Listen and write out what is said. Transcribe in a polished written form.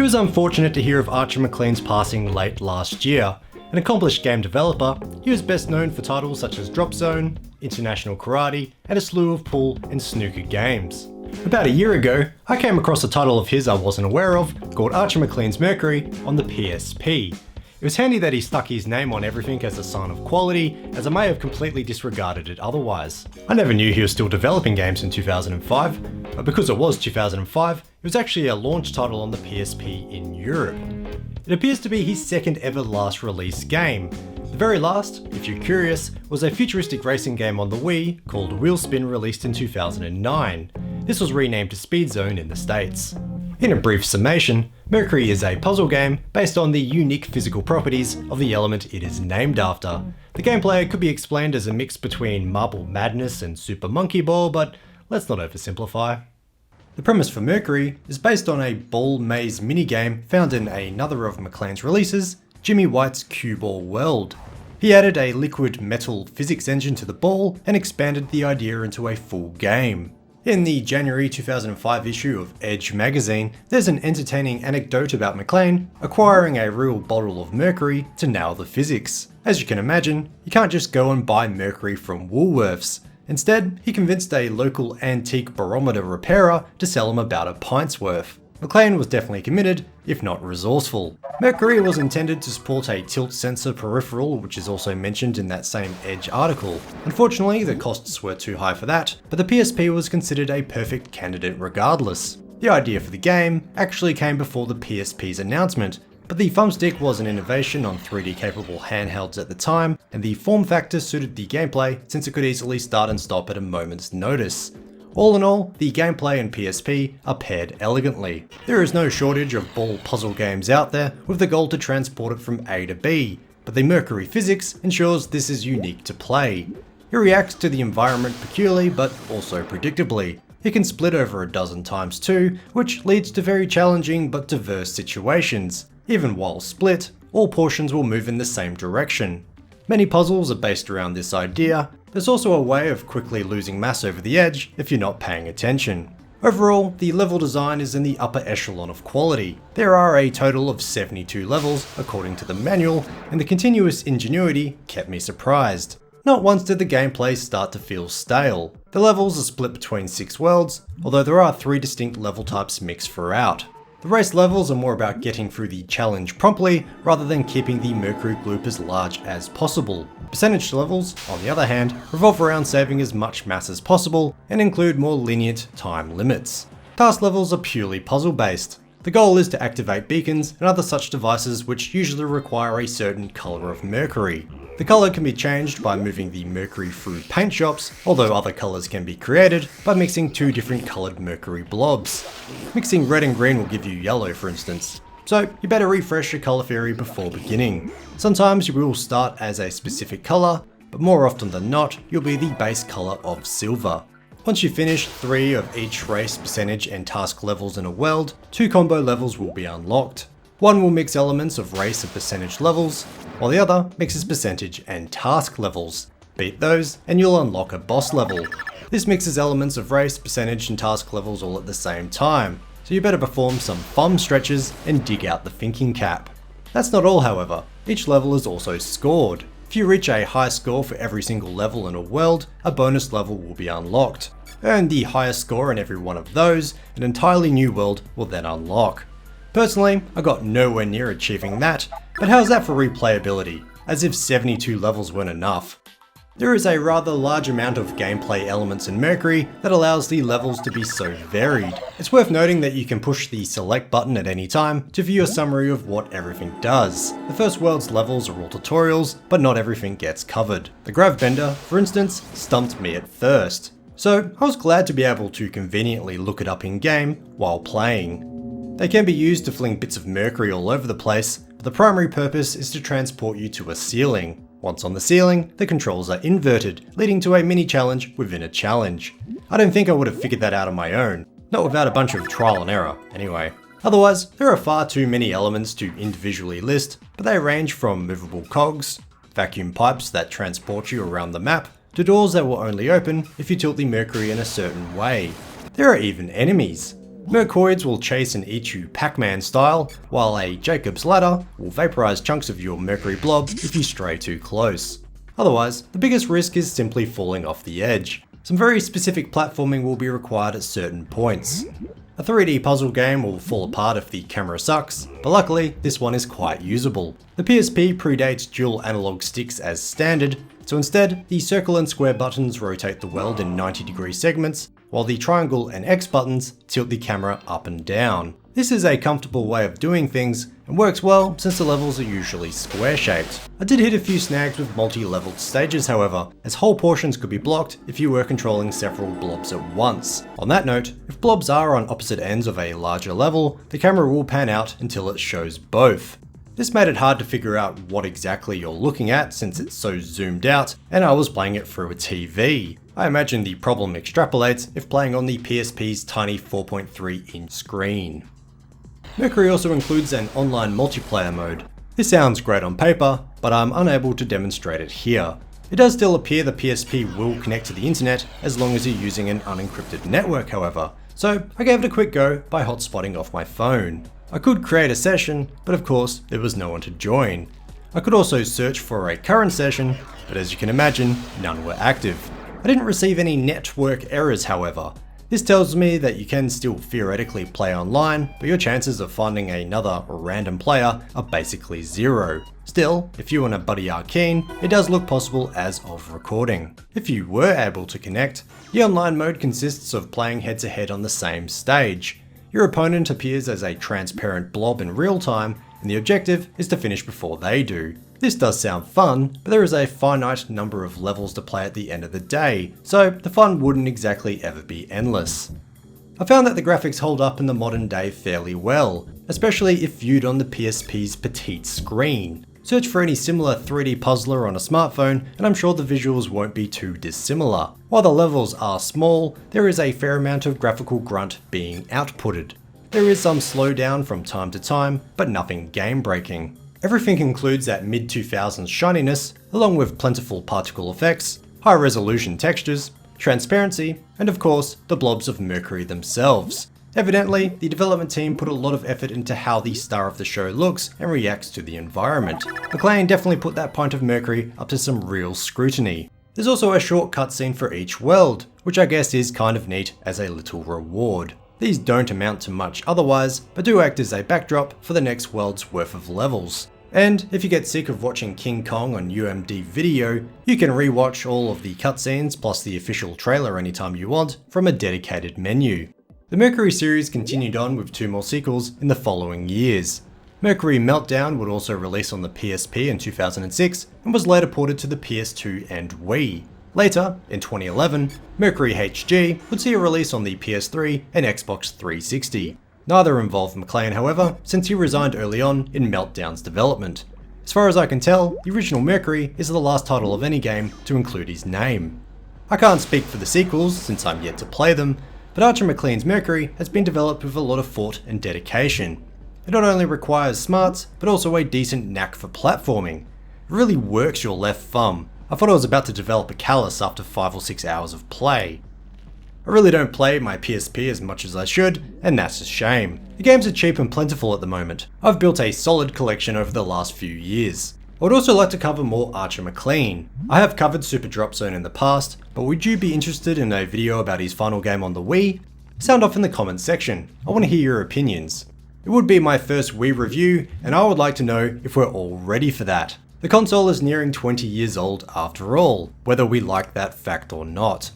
It was unfortunate to hear of Archer Maclean's passing late last year. An accomplished game developer, he was best known for titles such as Drop Zone, International Karate, and a slew of pool and snooker games. About a year ago, I came across a title of his I wasn't aware of, called Archer Maclean's Mercury, on the PSP. It was handy that he stuck his name on everything as a sign of quality, as I may have completely disregarded it otherwise. I never knew he was still developing games in 2005, but because it was 2005, it was actually a launch title on the PSP in Europe. It appears to be his second ever last release game. The very last, if you're curious, was a futuristic racing game on the Wii called Wheelspin, released in 2009. This was renamed to Speed Zone in the States. In a brief summation, Mercury is a puzzle game based on the unique physical properties of the element it is named after. The gameplay could be explained as a mix between Marble Madness and Super Monkey Ball, but let's not oversimplify. The premise for Mercury is based on a ball maze minigame found in another of Maclean's releases, Jimmy White's Cue Ball World. He added a liquid metal physics engine to the ball and expanded the idea into a full game. In the January 2005 issue of Edge magazine, there's an entertaining anecdote about Maclean acquiring a real bottle of Mercury to nail the physics. As you can imagine, you can't just go and buy Mercury from Woolworths. Instead, he convinced a local antique barometer repairer to sell him about a pint's worth. Maclean was definitely committed, if not resourceful. Mercury was intended to support a tilt sensor peripheral, which is also mentioned in that same Edge article. Unfortunately, the costs were too high for that, but the PSP was considered a perfect candidate regardless. The idea for the game actually came before the PSP's announcement, but the thumbstick was an innovation on 3D capable handhelds at the time, and the form factor suited the gameplay since it could easily start and stop at a moment's notice. All in all, the gameplay and PSP are paired elegantly. There is no shortage of ball puzzle games out there with the goal to transport it from A to B, but the Mercury physics ensures this is unique to play. It reacts to the environment peculiarly but also predictably. It can split over a dozen times too, which leads to very challenging but diverse situations. Even while split, all portions will move in the same direction. Many puzzles are based around this idea. There's also a way of quickly losing mass over the edge if you're not paying attention. Overall, the level design is in the upper echelon of quality. There are a total of 72 levels according to the manual, and the continuous ingenuity kept me surprised. Not once did the gameplay start to feel stale. The levels are split between 6 worlds, although there are 3 distinct level types mixed throughout. The race levels are more about getting through the challenge promptly, rather than keeping the Mercury loop as large as possible. Percentage levels, on the other hand, revolve around saving as much mass as possible and include more lenient time limits. Task levels are purely puzzle based. The goal is to activate beacons and other such devices which usually require a certain colour of Mercury. The colour can be changed by moving the Mercury through paint shops, although other colours can be created by mixing 2 different coloured Mercury blobs. Mixing red and green will give you yellow, for instance. So you better refresh your colour theory before beginning. Sometimes you will start as a specific colour, but more often than not, you'll be the base colour of silver. Once you finish 3 of each race, percentage and task levels in a world, 2 combo levels will be unlocked. One will mix elements of race and percentage levels, while the other mixes percentage and task levels. Beat those and you'll unlock a boss level. This mixes elements of race, percentage and task levels all at the same time, so you better perform some thumb stretches and dig out the thinking cap. That's not all, however. Each level is also scored. If you reach a high score for every single level in a world, a bonus level will be unlocked. Earn the highest score in every one of those, an entirely new world will then unlock. Personally, I got nowhere near achieving that, but how's that for replayability? As if 72 levels weren't enough. There is a rather large amount of gameplay elements in Mercury that allows the levels to be so varied. It's worth noting that you can push the select button at any time to view a summary of what everything does. The first world's levels are all tutorials, but not everything gets covered. The Grav Bender, for instance, stumped me at first. So I was glad to be able to conveniently look it up in game while playing. They can be used to fling bits of Mercury all over the place, but the primary purpose is to transport you to a ceiling. Once on the ceiling, the controls are inverted, leading to a mini challenge within a challenge. I don't think I would have figured that out on my own. Not without a bunch of trial and error, anyway. Otherwise, there are far too many elements to individually list, but they range from movable cogs, vacuum pipes that transport you around the map, to doors that will only open if you tilt the Mercury in a certain way. There are even enemies. Mercoids will chase and eat you Pac-Man style, while a Jacob's Ladder will vaporize chunks of your Mercury blob if you stray too close. Otherwise, the biggest risk is simply falling off the edge. Some very specific platforming will be required at certain points. A 3D puzzle game will fall apart if the camera sucks, but luckily this one is quite usable. The PSP predates dual analog sticks as standard, so instead the circle and square buttons rotate the world in 90-degree segments, while the triangle and X buttons tilt the camera up and down. This is a comfortable way of doing things and works well since the levels are usually square shaped. I did hit a few snags with multi-leveled stages however, as whole portions could be blocked if you were controlling several blobs at once. On that note, if blobs are on opposite ends of a larger level, the camera will pan out until it shows both. This made it hard to figure out what exactly you're looking at since it's so zoomed out, and I was playing it through a TV. I imagine the problem extrapolates if playing on the PSP's tiny 4.3-inch screen. Mercury also includes an online multiplayer mode. This sounds great on paper, but I'm unable to demonstrate it here. It does still appear the PSP will connect to the internet as long as you're using an unencrypted network however, so I gave it a quick go by hotspotting off my phone. I could create a session, but of course there was no one to join. I could also search for a current session, but as you can imagine, none were active. I didn't receive any network errors however. This tells me that you can still theoretically play online, but your chances of finding another random player are basically zero. Still, if you and a buddy are keen, it does look possible as of recording. If you were able to connect, the online mode consists of playing head to head on the same stage. Your opponent appears as a transparent blob in real time, and the objective is to finish before they do. This does sound fun, but there is a finite number of levels to play at the end of the day, so the fun wouldn't exactly ever be endless. I found that the graphics hold up in the modern day fairly well, especially if viewed on the PSP's petite screen. Search for any similar 3D puzzler on a smartphone, and I'm sure the visuals won't be too dissimilar. While the levels are small, there is a fair amount of graphical grunt being outputted. There is some slowdown from time to time, but nothing game-breaking. Everything includes that mid-2000s shininess, along with plentiful particle effects, high-resolution textures, transparency, and of course, the blobs of Mercury themselves. Evidently, the development team put a lot of effort into how the star of the show looks and reacts to the environment. Maclean definitely put that pint of Mercury up to some real scrutiny. There's also a short cutscene for each world, which I guess is kind of neat as a little reward. These don't amount to much otherwise, but do act as a backdrop for the next world's worth of levels. And if you get sick of watching King Kong on UMD video, you can rewatch all of the cutscenes plus the official trailer anytime you want from a dedicated menu. The Mercury series continued on with 2 more sequels in the following years. Mercury Meltdown would also release on the PSP in 2006 and was later ported to the PS2 and Wii. Later, in 2011, Mercury HG would see a release on the PS3 and Xbox 360. Neither involved Maclean however, since he resigned early on in Meltdown's development. As far as I can tell, the original Mercury is the last title of any game to include his name. I can't speak for the sequels since I'm yet to play them, but Archer Maclean's Mercury has been developed with a lot of thought and dedication. It not only requires smarts, but also a decent knack for platforming. It really works your left thumb. I thought I was about to develop a callus after 5 or 6 hours of play. I really don't play my PSP as much as I should, and that's a shame. The games are cheap and plentiful at the moment. I've built a solid collection over the last few years. I would also like to cover more Archer Maclean. I have covered Super Drop Zone in the past, but would you be interested in a video about his final game on the Wii? Sound off in the comments section. I want to hear your opinions. It would be my first Wii review, and I would like to know if we're all ready for that. The console is nearing 20 years old after all, whether we like that fact or not.